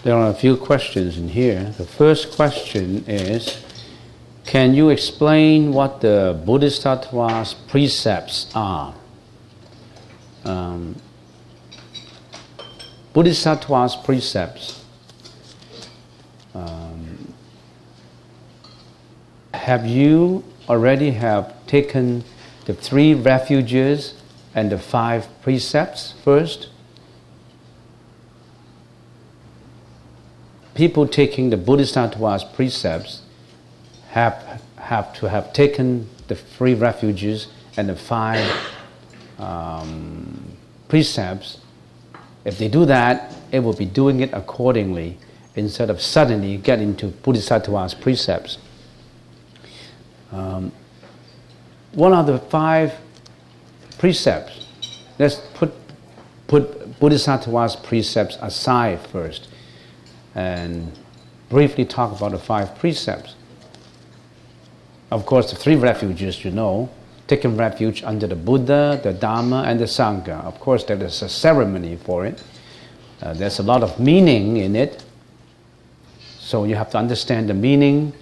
There are a few questions in here. The first question is, can you explain what the Bodhisattva's precepts are? Bodhisattva's precepts. Have you already taken the 3 refuges and the 5 precepts first? People taking the Bodhisattva's precepts have to have taken the 3 refuges and the 5 precepts. If they do that, it will be doing it accordingly instead of suddenly get into Bodhisattva's precepts. What are the 5 precepts? Let's put Bodhisattva's precepts aside first and briefly talk about the 5 precepts. Of course, the 3 refuges, taking refuge under the Buddha, the Dharma, and the Sangha. Of course, there is a ceremony for it. There's a lot of meaning in it. So you have to understand the meaning,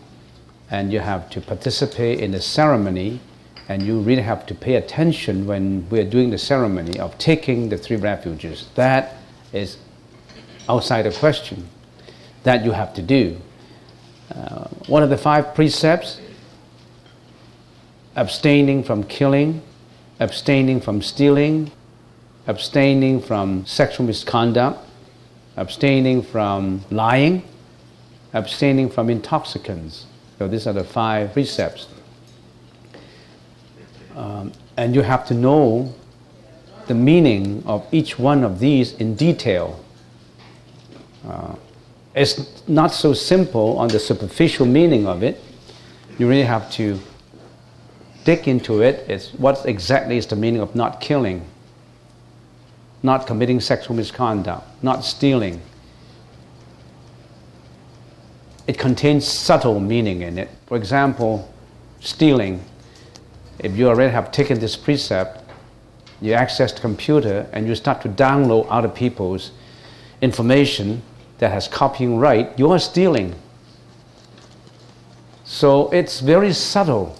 and you have to participate in the ceremony, and you really have to pay attention when we're doing the ceremony of taking the 3 refuges. That is outside the question. That you have to do. What are the 5 precepts? Abstaining from killing, abstaining from stealing, abstaining from sexual misconduct, abstaining from lying, abstaining from intoxicants. So these are the 5 precepts. And you have to know the meaning of each one of these in detail. It's not so simple on the superficial meaning of it. You really have to dig into it. It's what exactly is the meaning of not killing, not committing sexual misconduct, not stealing. It contains subtle meaning in it. For example, stealing. If you already have taken this precept, you access the computer and you start to download other people's information that has copyright, you are stealing. So it's very subtle.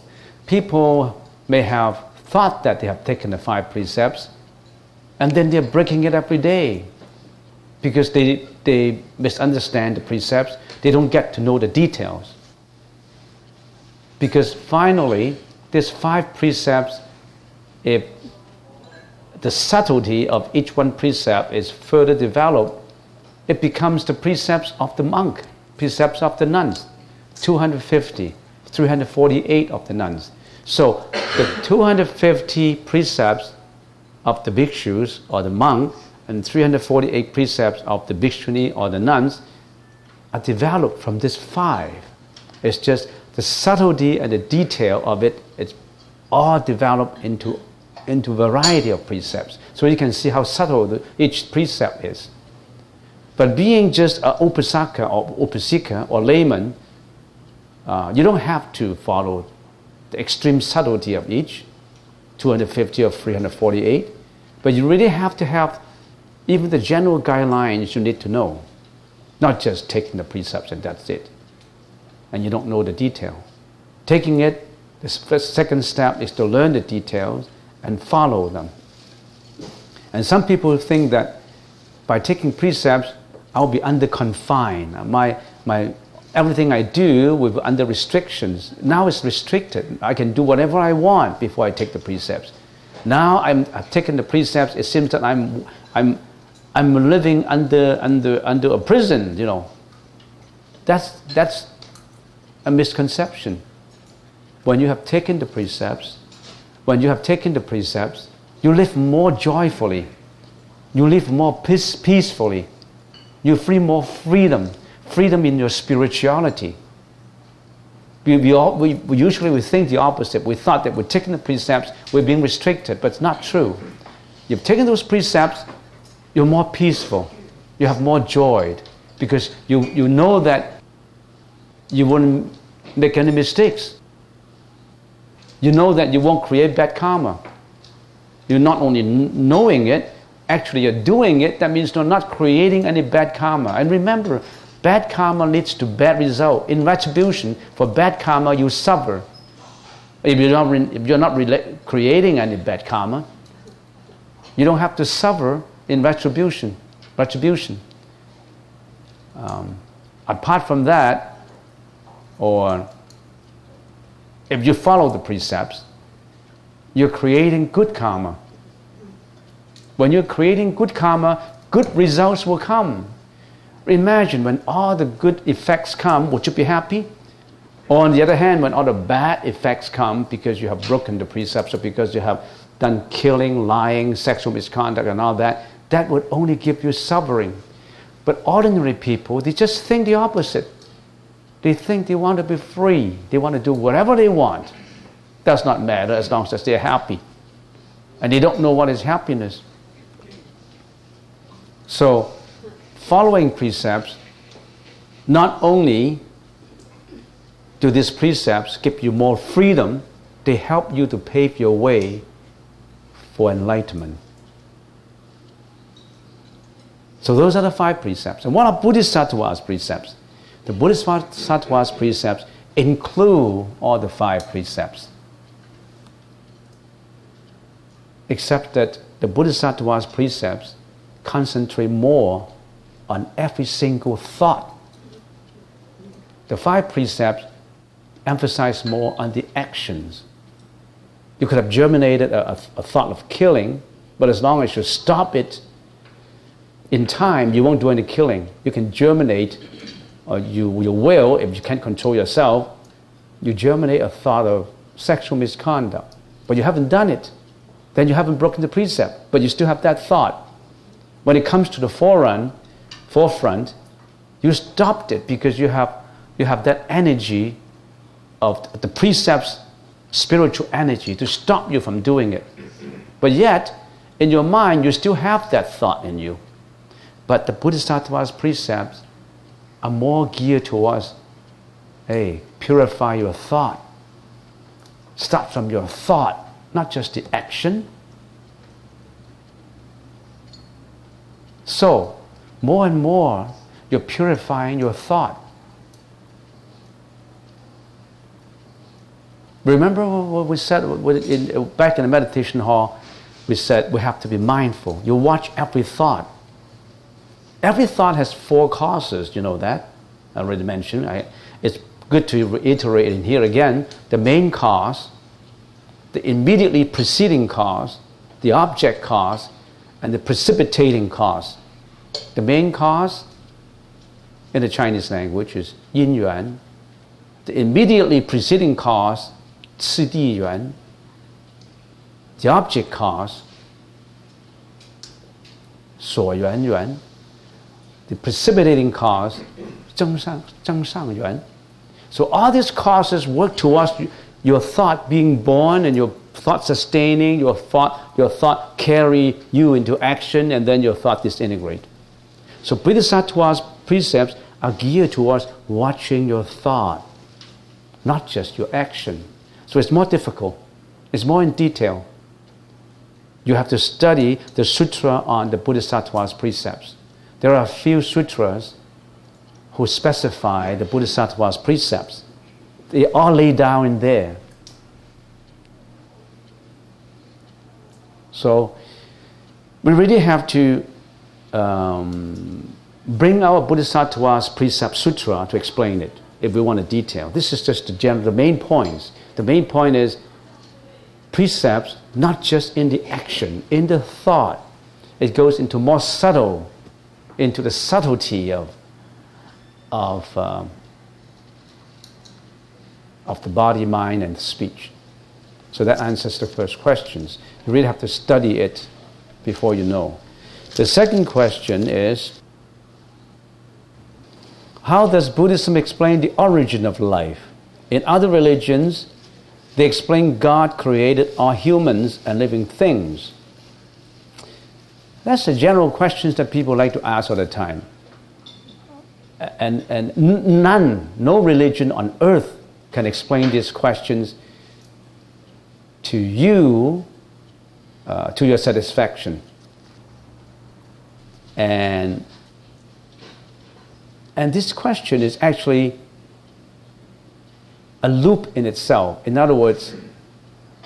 People may have thought that they have taken the 5 precepts, and then they're breaking it every day because they misunderstand the precepts. They don't get to know the details. Because finally, these 5 precepts, if the subtlety of each one precept is further developed, it becomes the precepts of the monk, precepts of the nuns, 250, 348 of the nuns. So the 250 precepts of the bhikshus or the monk and 348 precepts of the bhikshuni or the nuns are developed from this 5. It's just the subtlety and the detail of it, it's all developed into a variety of precepts. So you can see how subtle each precept is. But being just an upasaka or upasika or layman, you don't have to follow the extreme subtlety of each, 250 or 348, but you really have to have even the general guidelines you need to know, not just taking the precepts and that's it, and you don't know the detail. Taking it, the second step is to learn the details and follow them. And some people think that by taking precepts, I'll be under confine. Everything I do will be under restrictions. Now it's restricted. I can do whatever I want before I take the precepts. Now I've taken the precepts. It seems that I'm living under a prison. That's a misconception. When you have taken the precepts, you live more joyfully. You live more peacefully. You feel more freedom in your spirituality. We usually think the opposite. We thought that we're taking the precepts, we're being restricted, but it's not true. You've taken those precepts, you're more peaceful, you have more joy, because you know that you won't make any mistakes. You know that you won't create bad karma. You're not only knowing it, actually you're doing it. That means you're not creating any bad karma. And remember, bad karma leads to bad result. In retribution, for bad karma you suffer. If you're not creating any bad karma, you don't have to suffer in retribution. Apart from that, or if you follow the precepts, you're creating good karma. When you're creating good karma, good results will come. Imagine when all the good effects come, would you be happy? Or on the other hand, when all the bad effects come because you have broken the precepts or because you have done killing, lying, sexual misconduct and all that, that would only give you suffering. But ordinary people, they just think the opposite. They think they want to be free. They want to do whatever they want. Does not matter as long as they're happy. And they don't know what is happiness. So, following precepts, not only do these precepts give you more freedom, they help you to pave your way for enlightenment. So those are the 5 precepts. And what are Bodhisattva's precepts? The Bodhisattva's precepts include all the 5 precepts. Except that the Bodhisattva's precepts concentrate more on every single thought. The 5 precepts emphasize more on the actions. You could have germinated a thought of killing, but as long as you stop it in time, you won't do any killing. You can germinate, or you will, if you can't control yourself, you germinate a thought of sexual misconduct, but you haven't done it. Then you haven't broken the precept, but you still have that thought. When it comes to the forefront, you stopped it because you have that energy of the precepts, spiritual energy to stop you from doing it. But yet, in your mind, you still have that thought in you. But the Bodhisattva's precepts are more geared towards, hey, purify your thought. Start from your thought, not just the action. So, more and more, you're purifying your thought. Remember what we said back in the meditation hall? We said we have to be mindful. You watch every thought. Every thought has 4 causes, you know that? I already mentioned. It's good to reiterate it here again. The main cause, the immediately preceding cause, the object cause, and the precipitating cause. The main cause in the Chinese language is yin yuan. The immediately preceding cause, ci di yuan. The object cause, suo yuan yuan. The precipitating cause, zheng shang yuan. So all these causes work towards your thought being born and your thought sustaining, your thought carry you into action, and then your thought disintegrate. So Bodhisattva's precepts are geared towards watching your thought, not just your action. So it's more difficult. It's more in detail. You have to study the sutra on the Bodhisattva's precepts. There are a few sutras who specify the Bodhisattva's precepts. They all lay down in there. So we really have to bring our Bodhisattva's precept sutra to explain it if we want to detail. This is just the main points. The main point is precepts not just in the action, in the thought. It goes into more subtle, into the subtlety of the body, mind, and speech. So that answers the first questions. You really have to study it before you know. The second question is, how does Buddhism explain the origin of life? In other religions, they explain God created all humans and living things. That's the general questions that people like to ask all the time. And no religion on earth can explain these questions to you, to your satisfaction. And this question is actually a loop in itself. In other words,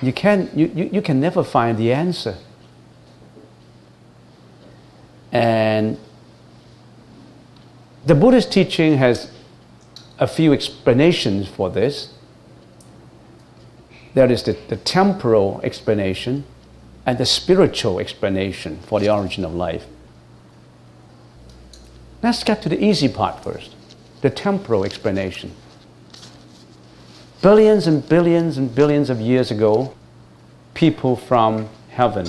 you can never find the answer. And the Buddhist teaching has a few explanations for this. There is the temporal explanation and the spiritual explanation for the origin of life. Let's get to the easy part first, the temporal explanation. Billions and billions and billions of years ago, people from heaven,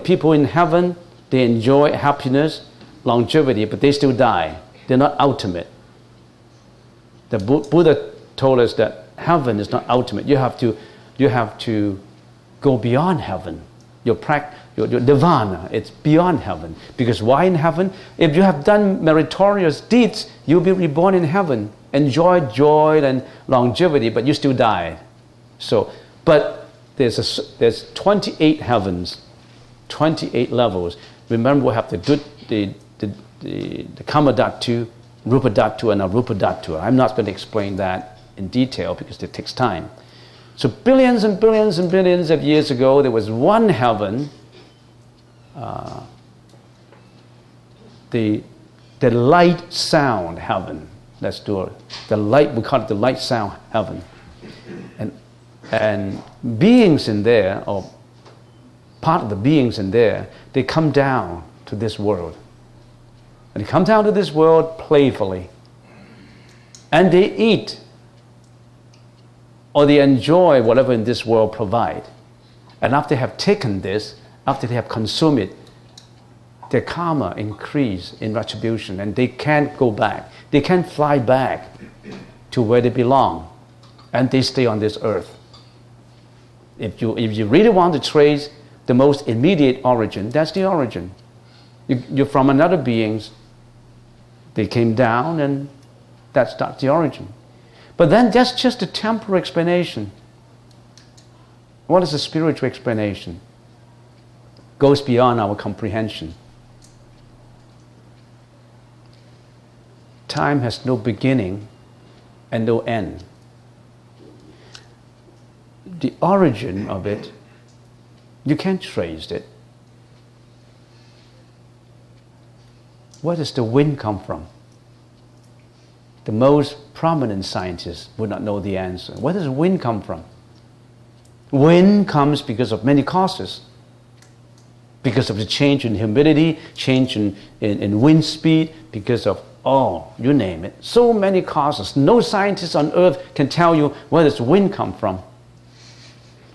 people in heaven, they enjoy happiness, longevity, but they still die. They're not ultimate. The Buddha told us that heaven is not ultimate. You have to go beyond heaven. Your nirvana, it's beyond heaven. Because why in heaven? If you have done meritorious deeds, you'll be reborn in heaven. Enjoy joy and longevity, but you still die. But there's 28 heavens, 28 levels. Remember, we have the Kama Dhatu, Rupa Dhatu, and Arupa Dhatu. I'm not going to explain that in detail because it takes time. So billions and billions and billions of years ago, there was one heaven, the light sound heaven. Let's do it. The light, we call it the light sound heaven. And beings in there, or part of the beings in there, they come down to this world. And they come down to this world playfully. And they eat or they enjoy whatever in this world provide. And after they have taken this, after they have consumed it, their karma increase in retribution, and they can't go back. They can't fly back to where they belong, and they stay on this earth. If you really want to trace the most immediate origin, that's the origin. You're from another beings. They came down, and that's the origin. But then that's just a temporal explanation. What is the spiritual explanation? Goes beyond our comprehension. Time has no beginning and no end. The origin of it, you can't trace it. Where does the wind come from? The most prominent scientists would not know the answer. Where does wind come from? Wind comes because of many causes. Because of the change in humidity, change in wind speed, because of, you name it. So many causes. No scientist on earth can tell you where does wind come from.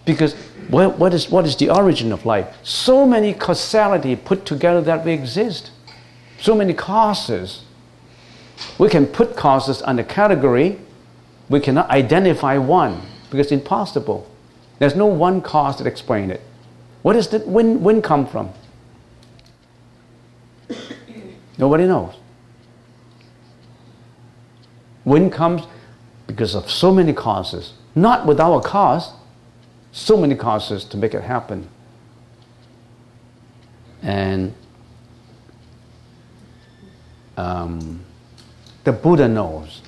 Because what is the origin of life? So many causality put together that we exist. So many causes. We can put causes under category. We cannot identify one because it's impossible. There's no one cause that explains it. Where does the wind come from? Nobody knows. Wind comes because of so many causes. Not without a cause. So many causes to make it happen. And the Buddha knows.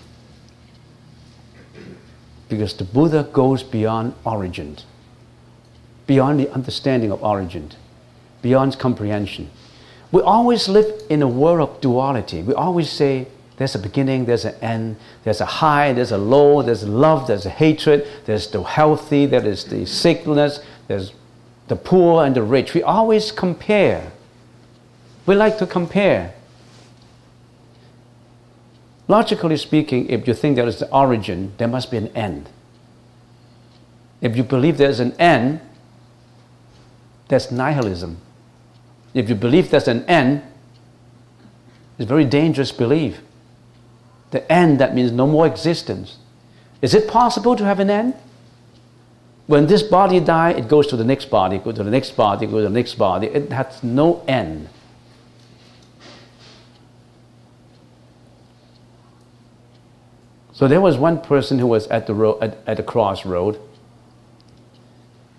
Because the Buddha goes beyond origin, beyond the understanding of origin, beyond comprehension. We always live in a world of duality. We always say there's a beginning, there's an end, there's a high, there's a low, there's love, there's a hatred, there's the healthy, there is the sickness, there's the poor and the rich. We always compare. We like to compare. Logically speaking, if you think there is the origin, there must be an end. If you believe there's an end, that's nihilism. If you believe there's an end, it's a very dangerous belief. The end, that means no more existence. Is it possible to have an end? When this body dies, it goes to the next body, goes to the next body, goes to the next body. It has no end. So there was one person who was at the road, at the crossroad.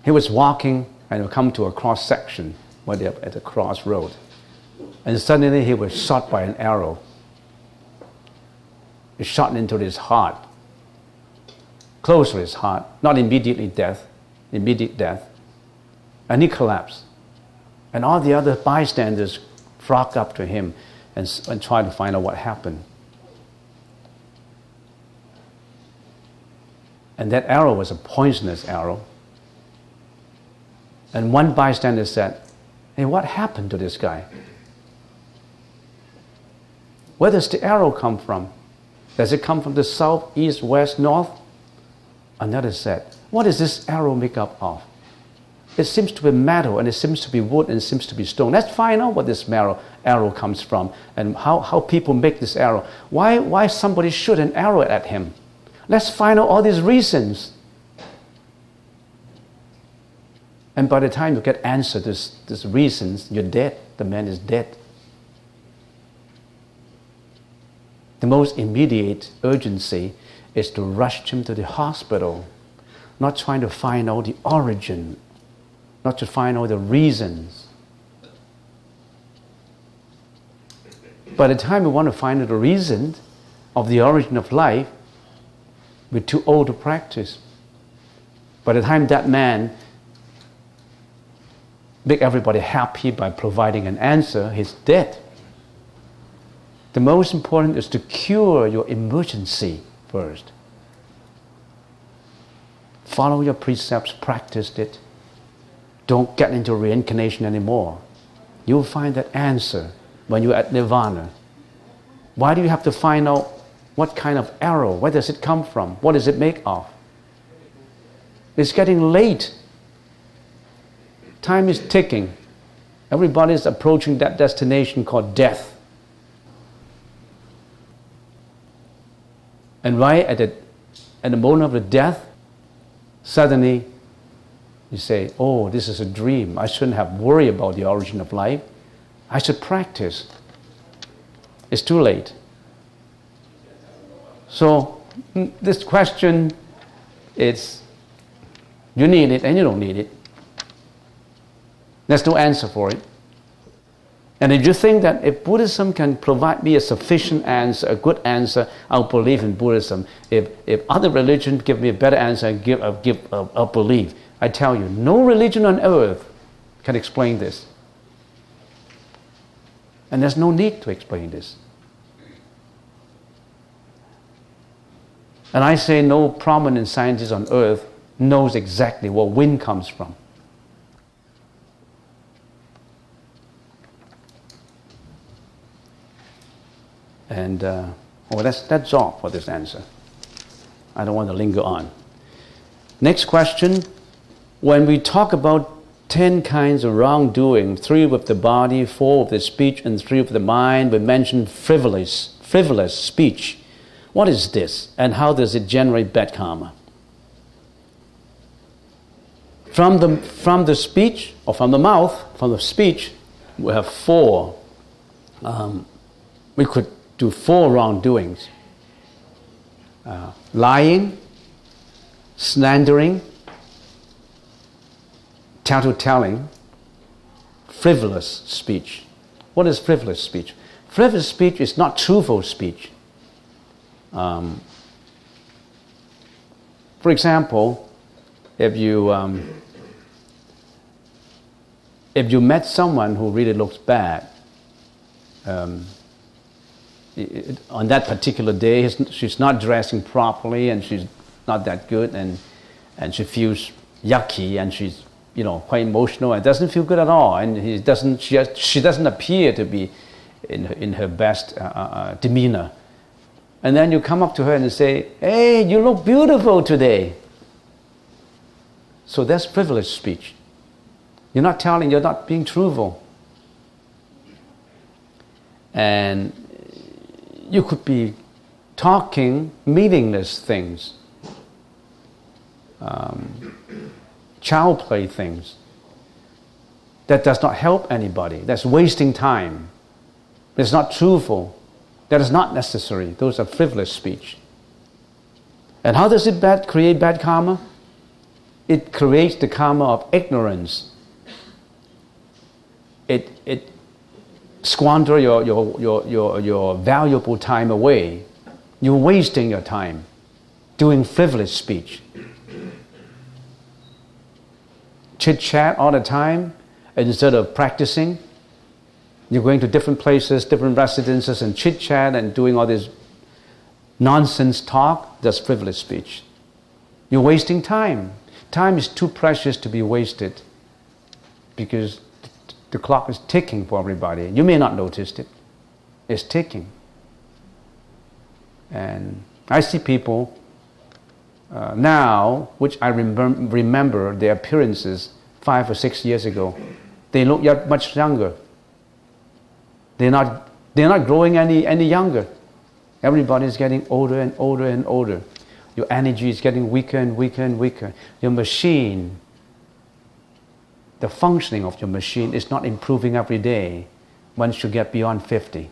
He was walking and come to a cross section where they're at the crossroad. And suddenly he was shot by an arrow. It shot into his heart, close to his heart, not immediate death. And he collapsed. And all the other bystanders flocked up to him and tried to find out what happened. And that arrow was a poisonous arrow. And one bystander said, "Hey, what happened to this guy? Where does the arrow come from? Does it come from the south, east, west, north?" Another said, "What is this arrow made up of? It seems to be metal, and it seems to be wood, and it seems to be stone. Let's find out what this arrow comes from, and how people make this arrow. Why somebody shoot an arrow at him? Let's find out all these reasons." And by the time you get answer to these reasons, you're dead. The man is dead. The most immediate urgency is to rush him to the hospital, not trying to find out the origin, not to find out the reasons. By the time we want to find out the reason of the origin of life, we're too old to practice. By the time that man make everybody happy by providing an answer, he's dead. The most important is to cure your emergency first. Follow your precepts, practice it. Don't get into reincarnation anymore. You'll find that answer when you're at nirvana. Why do you have to find out what kind of arrow? Where does it come from? What is it made of? It's getting late. Time is ticking. Everybody is approaching that destination called death. And right at the moment of the death, suddenly you say, "Oh, this is a dream. I shouldn't have worried about the origin of life. I should practice." It's too late. So this question, it's you need it and you don't need it. There's no answer for it. And if you think that if Buddhism can provide me a sufficient answer, a good answer, I'll believe in Buddhism. If other religions give me a better answer, I'll believe. I tell you, no religion on earth can explain this. And there's no need to explain this. And I say no prominent scientist on earth knows exactly where wind comes from. And that's all for this answer. I don't want to linger on. Next question. When we talk about 10 kinds of wrongdoing, 3 with the body, 4 with the speech, and 3 with the mind, we mention frivolous speech. What is this, and how does it generate bad karma? From the speech, or from the mouth, from the speech, we have 4. We could do 4 wrongdoings. Lying, slandering, tattletale, frivolous speech. What is frivolous speech? Frivolous speech is not truthful speech. For example, if you met someone who really looks bad, on that particular day, she's not dressing properly, and she's not that good, and she feels yucky, and she's quite emotional, and doesn't feel good at all, and she doesn't appear to be in her best demeanor. And then you come up to her and say, "Hey, you look beautiful today." So that's frivolous speech. You're not being truthful. And you could be talking meaningless things. child play things. That does not help anybody. That's wasting time. It's not truthful. That is not necessary. Those are frivolous speech. And how does it create bad karma? It creates the karma of ignorance. It squander your valuable time away. You're wasting your time doing frivolous speech. Chit-chat all the time instead of practicing. You're going to different places, different residences, and chit-chat and doing all this nonsense talk. That's frivolous speech. You're wasting time. Time is too precious to be wasted because the clock is ticking for everybody. You may not notice it. It's ticking. And I see people now, which I remember their appearances 5 or 6 years ago. They look much younger. They're not growing any younger. Everybody is getting older and older and older. Your energy is getting weaker and weaker and weaker. Your machine, the functioning of your machine is not improving every day once you get beyond 50.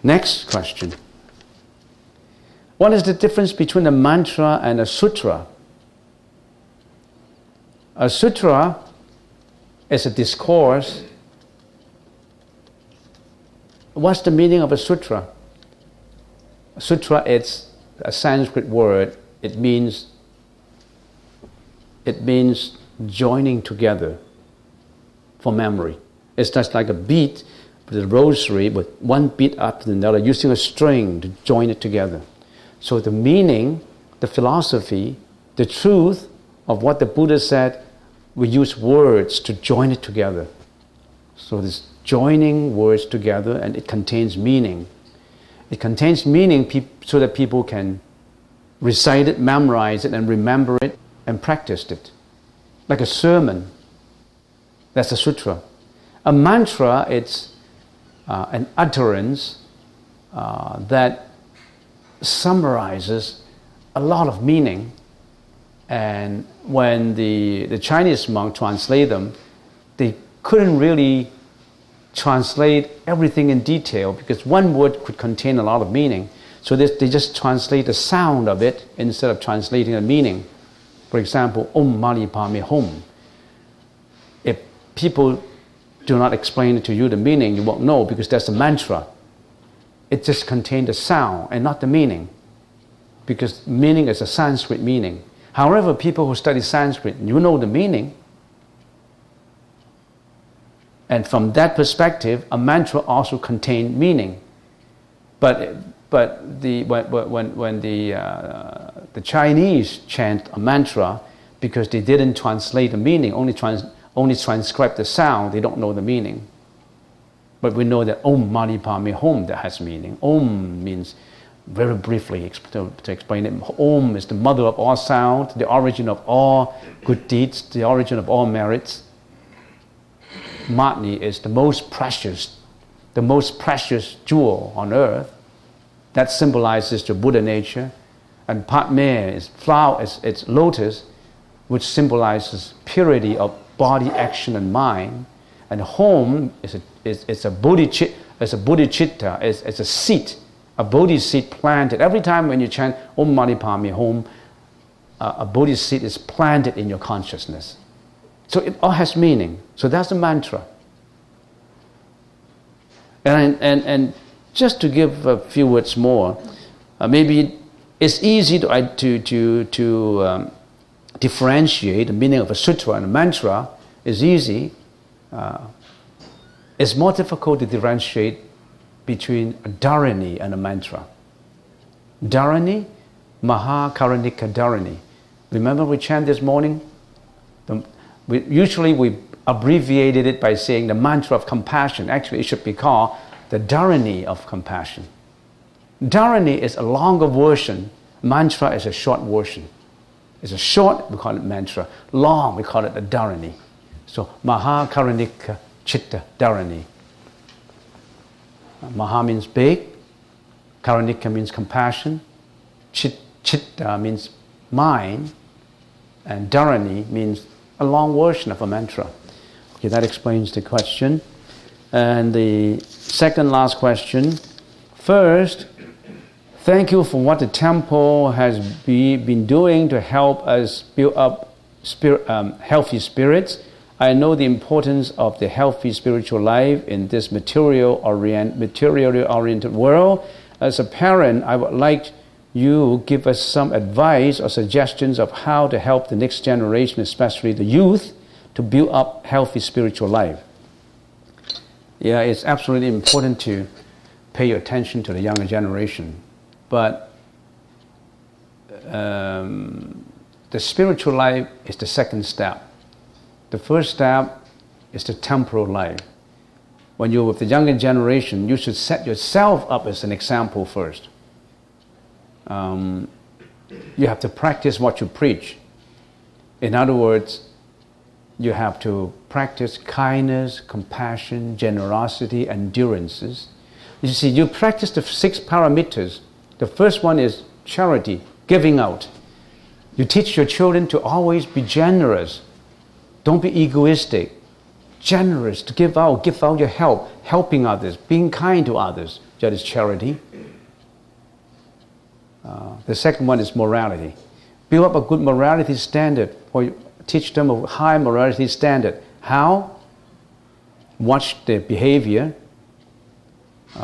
Next question. What is the difference between a mantra and a sutra? A sutra is a discourse. What's the meaning of a sutra? A sutra is a Sanskrit word. It means joining together for memory. It's just like a beat with a rosary, with one beat after another, using a string to join it together. So the meaning, the philosophy, the truth of what the Buddha said, we use words to join it together. So this joining words together, and it contains meaning. It contains meaning so that people can recite it, memorize it, and remember it, and practice it. Like a sermon. That's a sutra. A mantra, it's an utterance that summarizes a lot of meaning. And when the Chinese monk translate them, they couldn't really translate everything in detail because one word could contain a lot of meaning. So they just translate the sound of it instead of translating the meaning. For example, Om Mani Padme Hum. If people do not explain to you the meaning, you won't know because that's a mantra. It just contains the sound and not the meaning, because meaning is a Sanskrit meaning. However, people who study Sanskrit, you know the meaning. And from that perspective, a mantra also contains meaning. But when the Chinese chant a mantra, because they didn't translate the meaning, only transcribe the sound, they don't know the meaning. But we know that Om Mani Padme Hum, that has meaning. Om means, very briefly to explain it, Om is the mother of all sound, the origin of all good deeds, the origin of all merits. Mani is the most precious jewel on earth. That symbolizes the Buddha nature. And Padme is flower, it's lotus, which symbolizes purity of body, action, and mind. And home is a bodhicitta, it's a seed, a bodhi seed planted. Every time when you chant Om Mani Padme Hum, a bodhi seed is planted in your consciousness. So it all has meaning. So that's the mantra. And just to give a few words more, maybe it's easy to differentiate the meaning of a sutra and a mantra. Is easy. It's more difficult to differentiate between a dharani and a mantra. Dharani, Mahakaranika Dharani. Remember we chant this morning? Usually we abbreviated it by saying the mantra of compassion. Actually, it should be called the dharani of compassion. Dharani is a longer version. Mantra is a short version. It's a short, we call it mantra. Long, we call it a dharani. So, Mahakaranika Chitta Dharani. Maha means big, Karanika means compassion, Chitta means mind, and Dharani means a long version of a mantra. Okay, that explains the question. And the second last question. First, thank you for what the temple has been doing to help us build up healthy spirits. I know the importance of the healthy spiritual life in this materially oriented world. As a parent, I would like you give us some advice or suggestions of how to help the next generation, especially the youth, to build up healthy spiritual life. Yeah, it's absolutely important to pay your attention to the younger generation. But the spiritual life is the second step. The first step is the temporal life. When you're with the younger generation, you should set yourself up as an example first. You have to practice what you preach. In other words, you have to practice kindness, compassion, generosity, endurances. You see, you practice the 6 parameters. The first one is charity, giving out. You teach your children to always be generous. Don't be egoistic. Generous, to give out your help, helping others, being kind to others. That is charity. The second one is morality. Build up a good morality standard, or teach them a high morality standard. How? Watch their behavior.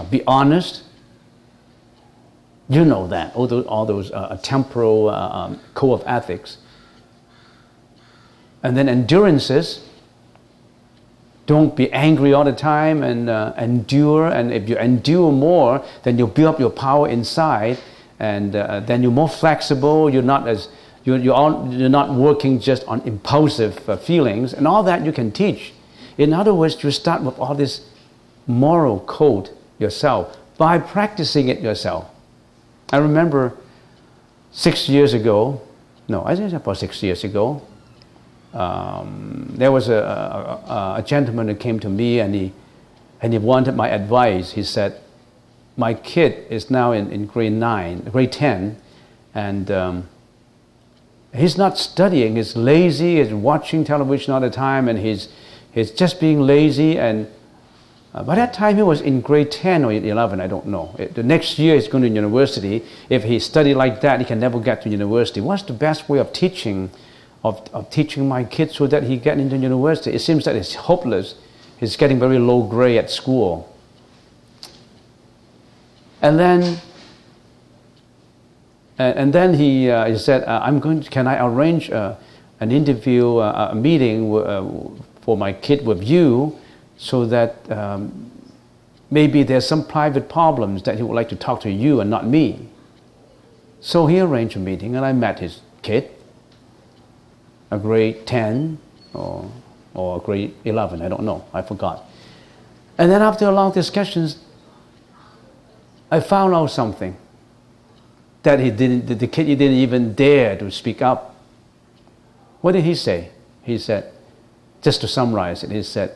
Be honest. You know that, all those temporal code of ethics. And then endurances. Don't be angry all the time, and endure. And if you endure more, then you build up your power inside, and then you're more flexible. You're not working just on impulsive feelings, and all that you can teach. In other words, you start with all this moral code yourself by practicing it yourself. I remember 6 years ago, I think about 6 years ago, there was a gentleman who came to me, and he wanted my advice. He said, my kid is now in grade 10, and he's not studying. He's lazy. He's watching television all the time, and he's just being lazy. And by that time, he was in grade 10 or 11, I don't know. The next year, he's going to university. If he studied like that, he can never get to university. What's the best way of teaching my kid so that he get into university? It seems that it's hopeless. He's getting very low grade at school. And then he said, can I arrange an interview, a meeting for my kid with you, so that maybe there's some private problems that he would like to talk to you and not me. So he arranged a meeting, and I met his kid, a grade 10 or grade 11, I don't know, I forgot. And then after a long discussions, I found out something that the kid didn't even dare to speak up. What did he say? He said, just to summarize it, he said,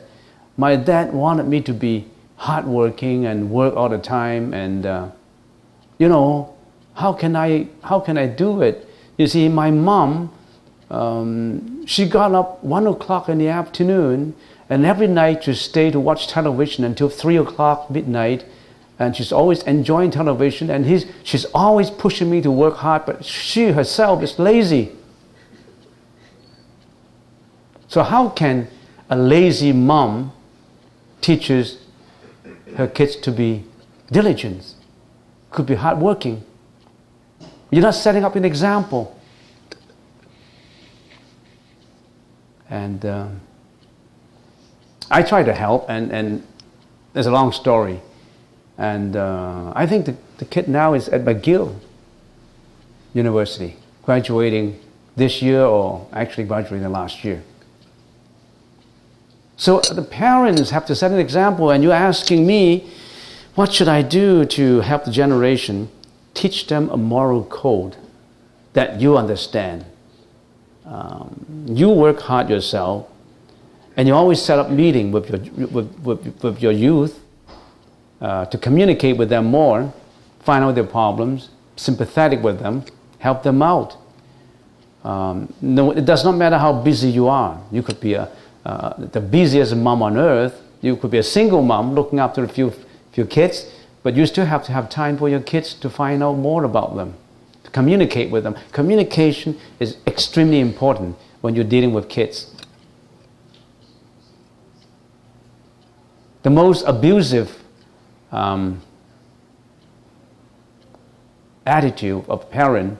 my dad wanted me to be hardworking and work all the time, and how can I do it? You see, my mom, she got up 1 o'clock in the afternoon, and every night she stayed to watch television until 3 o'clock midnight, and she's always enjoying television, and she's always pushing me to work hard, but she herself is lazy. So how can a lazy mom teaches her kids to be diligent, could be hardworking? You're not setting up an example. And I try to help, and there's a long story. And I think the kid now is at McGill University, graduating this year, or actually graduating last year. So the parents have to set an example, and you're asking me, what should I do to help the generation? Teach them a moral code that you understand. You work hard yourself, and you always set up meeting with your youth, to communicate with them more, find out their problems, sympathetic with them, help them out. No, it does not matter how busy you are. You could be the busiest mom on earth. You could be a single mom looking after a few kids, but you still have to have time for your kids to find out more about them, to communicate with them. Communication is extremely important when you're dealing with kids. The most abusive attitude of a parent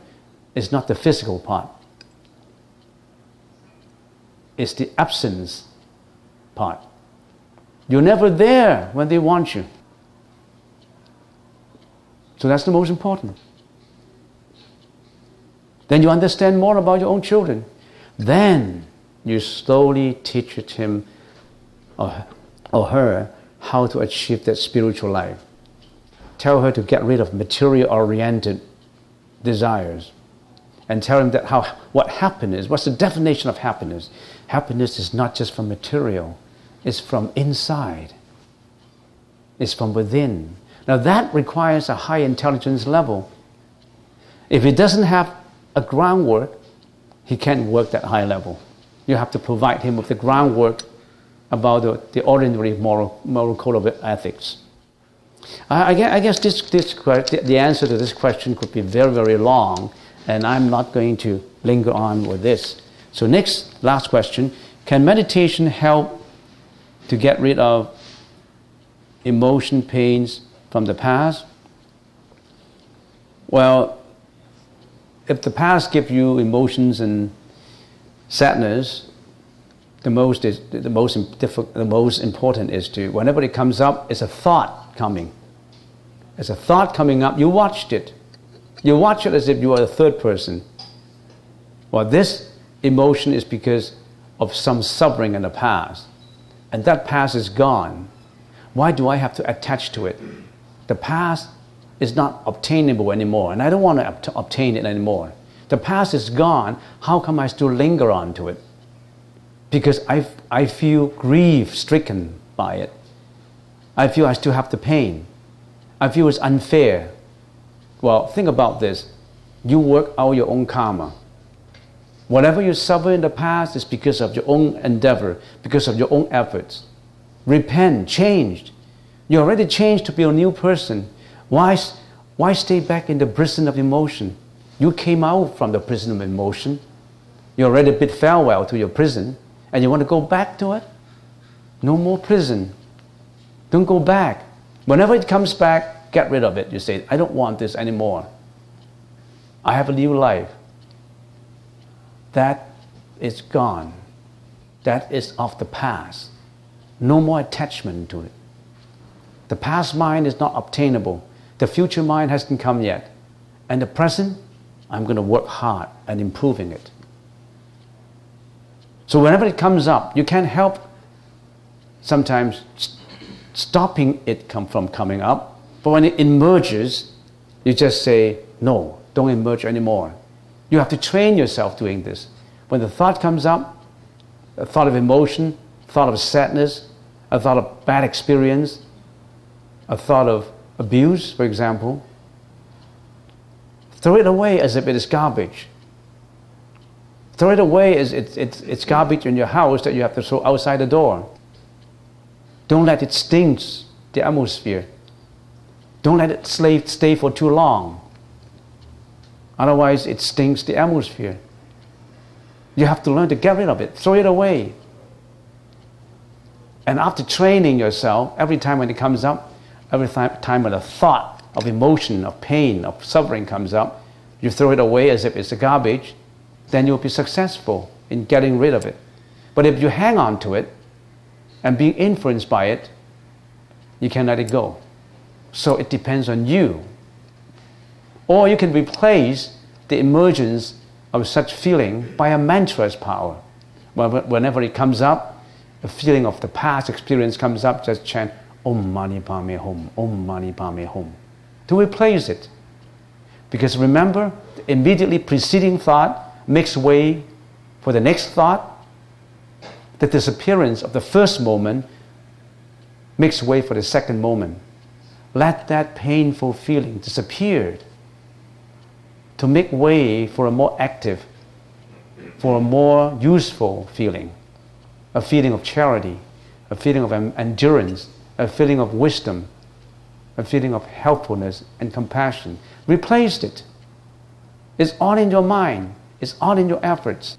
is not the physical part. It's the absence part. You're never there when they want you. So that's the most important. Then you understand more about your own children. Then you slowly teach him or her how to achieve that spiritual life. Tell her to get rid of material-oriented desires. And tell him that what happiness, what's the definition of happiness? Happiness is not just from material. It's from inside. It's from within. Now that requires a high intelligence level. If he doesn't have a groundwork, he can't work that high level. You have to provide him with the groundwork about the ordinary moral code of ethics. I guess the answer to this question could be very, very long, and I'm not going to linger on with this. So last question, can meditation help to get rid of emotion, pains from the past? Well, if the past gives you emotions and sadness, the most important is to, whenever it comes up, it's a thought coming. It's a thought coming up. You watched it. You watch it as if you are a third person. Well, this emotion is because of some suffering in the past. And that past is gone. Why do I have to attach to it? The past is not obtainable anymore, and I don't want to obtain it anymore. The past is gone. How come I still linger on to it? Because I feel grief-stricken by it. I feel I still have the pain. I feel it's unfair. Well, think about this. You work out your own karma. Whatever you suffer in the past is because of your own endeavor, because of your own efforts. Repent, change. You already changed to be a new person. Why stay back in the prison of emotion? You came out from the prison of emotion. You already bid farewell to your prison, and you want to go back to it? No more prison. Don't go back. Whenever it comes back, get rid of it. You say, I don't want this anymore. I have a new life. That is gone. That is of the past. No more attachment to it. The past mind is not obtainable. The future mind hasn't come yet. And the present, I'm going to work hard at improving it. So whenever it comes up, you can't help sometimes stopping it from coming up. But when it emerges, you just say, no, don't emerge anymore. You have to train yourself doing this. When the thought comes up, a thought of emotion, a thought of sadness, a thought of bad experience, a thought of abuse, for example, throw it away as if it is garbage. Throw it away as it's garbage in your house that you have to throw outside the door. Don't let it stink the atmosphere. Don't let it stay for too long. Otherwise, it stinks the atmosphere. You have to learn to get rid of it. Throw it away. And after training yourself, every time when it comes up, every time when a thought of emotion, of pain, of suffering comes up, you throw it away as if it's a garbage, then you'll be successful in getting rid of it. But if you hang on to it and being influenced by it, you can't let it go. So it depends on you. Or you can replace the emergence of such feeling by a mantra's power. Whenever it comes up, a feeling of the past experience comes up, just chant Om Mani Padme Hum, Om Mani Padme Hum, to replace it. Because remember, the immediately preceding thought makes way for the next thought. The disappearance of the first moment makes way for the second moment. let that painful feeling disappear to make way for a more active, for a more useful feeling, a feeling of charity, a feeling of endurance, a feeling of wisdom, a feeling of helpfulness and compassion. Replace it. It's all in your mind. It's all in your efforts.